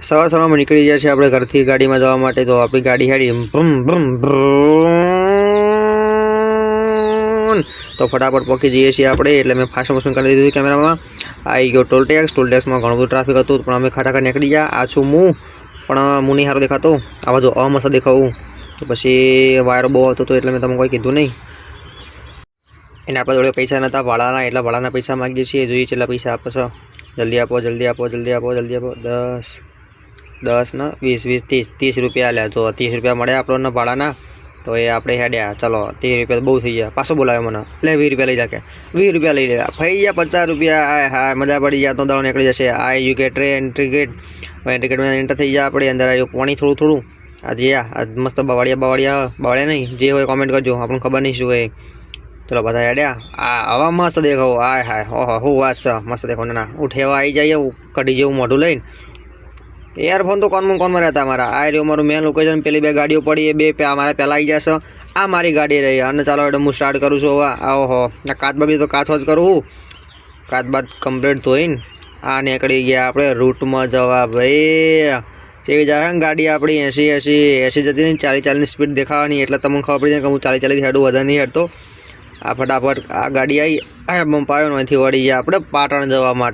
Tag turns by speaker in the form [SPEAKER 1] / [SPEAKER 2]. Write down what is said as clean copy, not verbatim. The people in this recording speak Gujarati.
[SPEAKER 1] સવારમાં નીકળી ગયા છે આપણે ઘરથી ગાડીમાં જવા માટે. તો આપણી ગાડી હેડી ભ્રમ ભ્રમ ભ્રમ, તો ફટાફટ પહોંચી જઈએ છીએ આપણે. એટલે મેં ફાસ્ટ મોશન કરી દીધું કેમેરામાં. આવી ગયો ટોલટેક્સમાં ઘણું બધું ટ્રાફિક હતું, પણ અમે ખાટાખા નીકળી ગયા. આ છું હું, પણ હું નહીં સારો દેખાતો, આવા જો અમસ્ત દેખાવું. તો પછી વાયરો બહુ આવતો હતો એટલે મેં તમને કોઈ કીધું નહીં. એને આપણા જોડે પૈસા નહોતા ભાડાના, એટલે ભાડાના પૈસા માગીએ છીએ. જોઈએ કેટલા પૈસા આપો છો. જલ્દી આપો, જલ્દી આપો, જલ્દી આપો, જલ્દી આપો. 10 ને 20 20 30 રૂપિયા આલ્યા. જો 30 રૂપિયા મળ્યા આપણને ભાડાના. તો એ આપણે હેડ્યા. ચલો 30 રૂપિયા બહુ થઈ ગયા. પાછો બોલાવ્યો મને, એટલે 20 રૂપિયા લઈ જા. 20 રૂપિયા લઈ લીધા. થઈ ગયા 50 રૂપિયા. હા મજા પડી ગયા. તો દાડો નીકળી જશે. આ U gate entry gate. Entry ગેટમાં એન્ટર થઈ ગયા આપણે. અંદર આવ્યું પાણી થોડું થોડું. આજે આ મસ્ત બવાડિયા નહીં, જે હોય કોમેન્ટ કરજો, આપણને ખબર નહીં શું હોય. ચલો બધા હેડ્યા. આવા મસ્ત દેખાવ. હાય હાય, ઓહો શું વાત છે, મસ્ત દેખાવ. ના ઉઠેવા આવી જાય, કઢી જેવું મોઢું લઈને. એરફોન તો કોનમાં રહેતા મારા. આ રહ્યું મારું મેન લોકેશન. પેલી 2 ગાડીઓ પડી, એ 2 મારા પહેલાં આવી જશે. આ મારી ગાડી રહી. અને ચાલો એટલે હું સ્ટાર્ટ કરું છું. હવે ઓહો, આ કાચ બગડી તો કાચ જ કરું. કાચ બાદ કમ્પ્લીટ ધોઈને આ નીકળી ગયા આપણે રૂટમાં જવા. ભાઈ જેવી જાય ને ગાડી આપણી 80 જતી નહીં, 40 સ્પીડ દેખાવાની. એટલે તમને ખબર પડી જાય કે હું 40 હેડું, વધારે નહીં હેડતો. આ ફટાફટ આ ગાડી આવી, બમ્પ આવ્યો, અહીંથી વળી ગયા આપણે પાટણ જવા માટે.